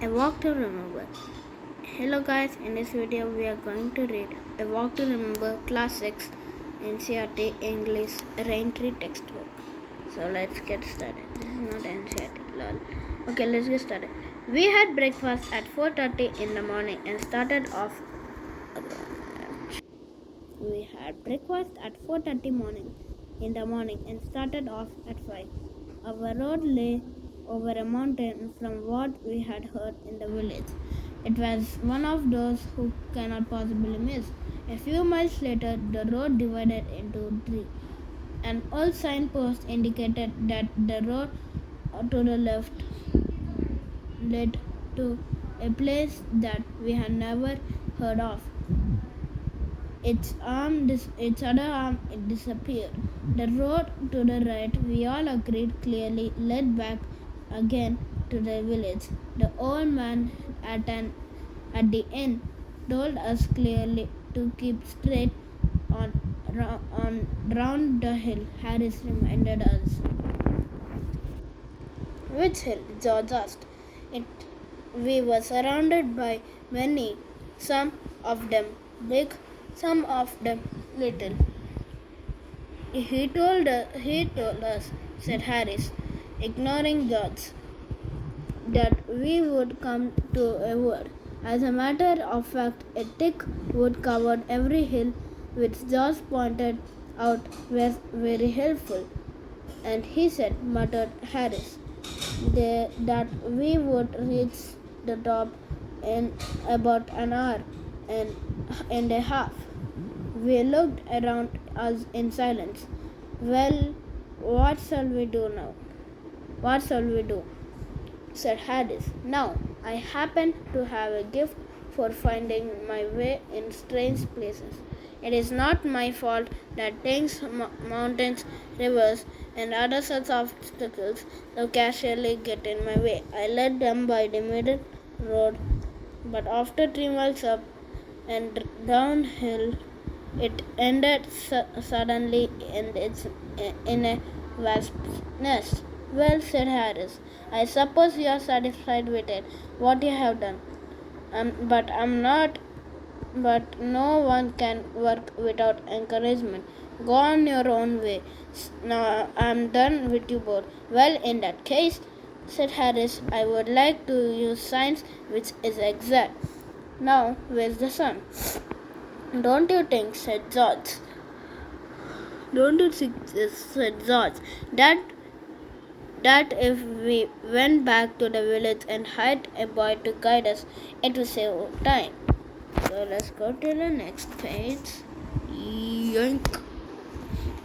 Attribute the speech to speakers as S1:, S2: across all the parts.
S1: A Walk to Remember. Hello guys, in this video we are going to read A Walk to Remember Class 6 NCERT English Raintree textbook. So let's get started. This is not NCERT, lol. Okay, let's get started. We had breakfast at 4:30 in the morning and started off. We had breakfast at 4:30 in the morning and started off at 5. Our road lay over a mountain from what we had heard in the village. It was one of those who cannot possibly miss. A few miles later, the road divided into three. An old signpost indicated that the road to the left led to a place that we had never heard of. Its other arm, it disappeared. The road to the right, we all agreed clearly, led back again to the village. The old man at the end told us clearly to keep straight on round the hill. Harris reminded us. Which hill? George asked. It, we were surrounded by many, some of them big, some of them little. He told us, said Harris, ignoring George, that we would come to a wood. As a matter of fact, a thick wood covered every hill, which George pointed out was very helpful. And he said, muttered Harris, that we would reach the top in about an hour and a half. We looked around us in silence. Well, what shall we do now? What shall we do? Said Harris. Now, I happen to have a gift for finding my way in strange places. It is not my fault that things, mountains, rivers, and other such obstacles so casually get in my way. I led them by the middle road, but after 3 miles up and downhill, it ended suddenly in a wasp's nest. Well, said Harris, I suppose you are satisfied with it, what you have done. But I'm not. But no one can work without encouragement. Go on your own way. Now I'm done with you both. Well, in that case, said Harris, I would like to use science, which is exact. Now, where's the sun? Don't you think, said George. Don't you think, said George, that if we went back to the village and hired a boy to guide us, it would save time. So let's go to the next page. Yoink.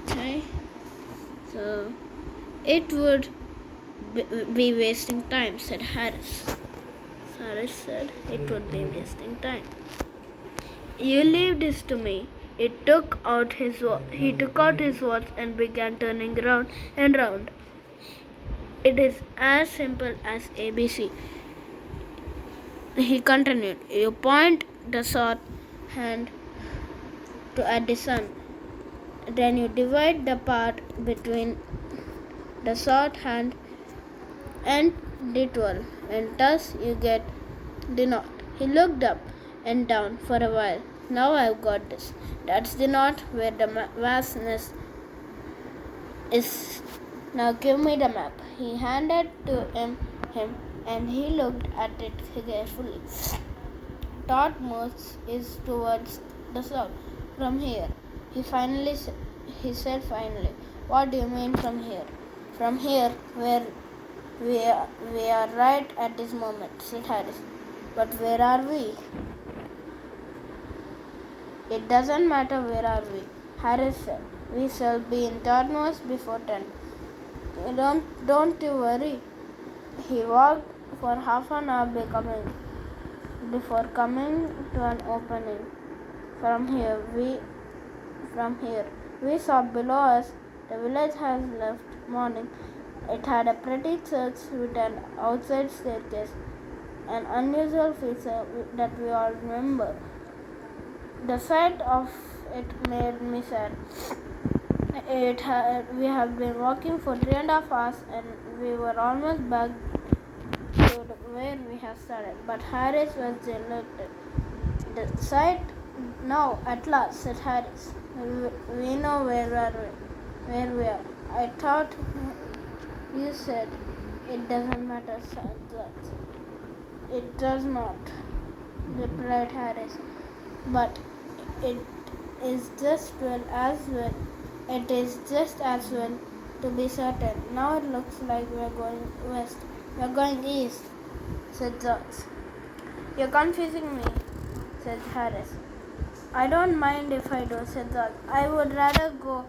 S1: Okay. So it would be wasting time, said Harris. Harris said it would be wasting time. You leave this to me. He took out his watch and began turning round and round. It is as simple as ABC. He continued. You point the short hand at the sun. Then you divide the part between the short hand and the 12, and thus you get the knot. He looked up and down for a while. Now I've got this. That's the knot where the vastness is. Now give me the map. He handed to him and he looked at it carefully. Topmost is towards the south. From here, he said finally. What do you mean from here? From here, where we are right at this moment, said Harris. But where are we? It doesn't matter where are we, Harris said. We shall be in topmost before 10. Don't you worry. He walked for half an hour before coming to an opening. From here we saw below us the village has left morning. It had a pretty church with an outside staircase, an unusual feature that we all remember. The sight of it made me sad. We have been walking for 3.5 hours and we were almost back to where we have started, but Harris was delighted. The sight now, at last, said Harris. We know where we are. I thought you said it doesn't matter, said that. It does not, replied Harris. But it is just well. It is just as well to be certain. Now it looks like we are going west. We are going east, said George. You're confusing me, said Harris. I don't mind if I do, said George. I would rather go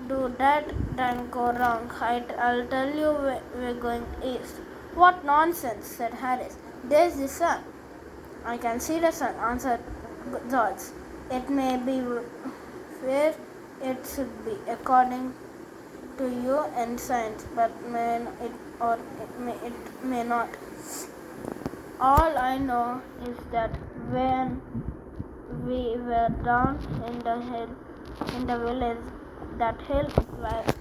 S1: do that than go wrong. I'll tell you we're going east. What nonsense, said Harris. There's the sun. I can see the sun, answered George. It may be where it should be, according to you and science, but it may not. All I know is that when we were down in the village, that hill was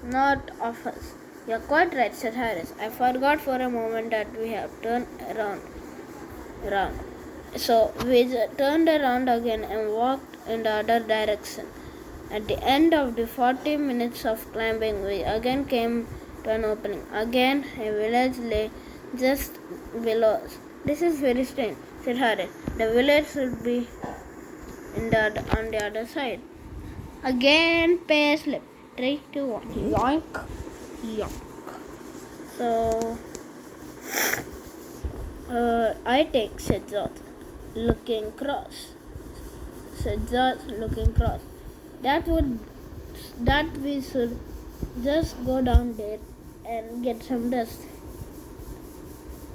S1: not of us. You're quite right, said Harris. I forgot for a moment that we have turned around. So we turned around again and walked in the other direction. At the end of the 40 minutes of climbing, we again came to an opening. Again, a village lay just below us. This is very strange, said Harris. The village should be on the other side. Again, pair slip. 3, 2, 1. Yoink. Yoink. So, I take, said George, looking cross. That we should just go down there and get some dust.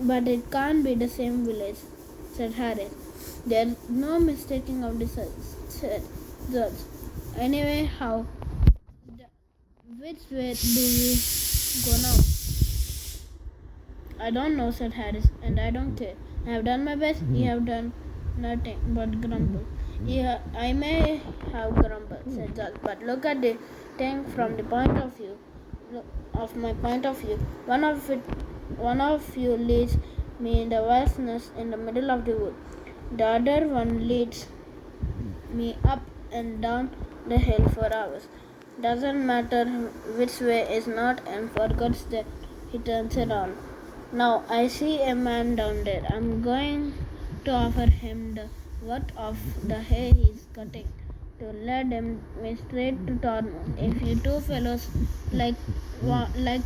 S1: But it can't be the same village, said Harris. There's no mistaking of this, said George. Anyway, which way do we go now? I don't know, said Harris, and I don't care. I have done my best. You have done nothing but grumble. Yeah, I may have grumbled, said George, but look at the thing from the point of view. Of my point of view, one of you leads me in the vastness in the middle of the wood. The other one leads me up and down the hill for hours. Doesn't matter which way is not, and for God's sake, he turns around. Now I see a man down there. I'm going to offer him the worth of the hay he's cutting, to lead me straight to Tormund. If you two fellows like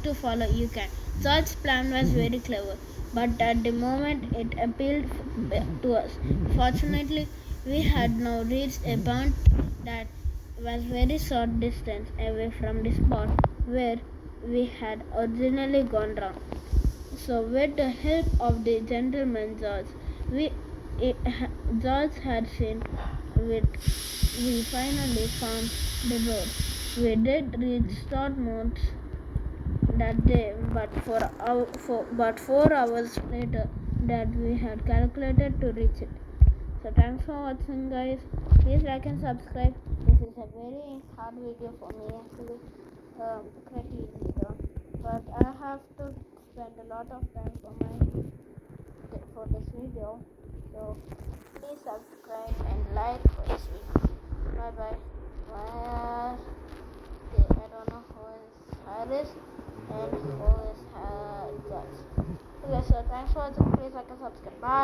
S1: to follow, you can. George's plan was very clever, but at the moment it appealed to us. Fortunately, we had now reached a point that was very short distance away from the spot where we had originally gone wrong. So, with the help of the gentleman George had seen, we finally found the road. We did reach Stormont that day, but 4 hours later that we had calculated to reach it. So thanks for watching, guys. Please like and subscribe. This is a very hard video for me actually, creating video, but I have to spend a lot of time for this video. So please subscribe and like for this video. Bye bye. I don't know who is Harris and who is George. Okay, so thanks for watching. Please like and subscribe. Bye.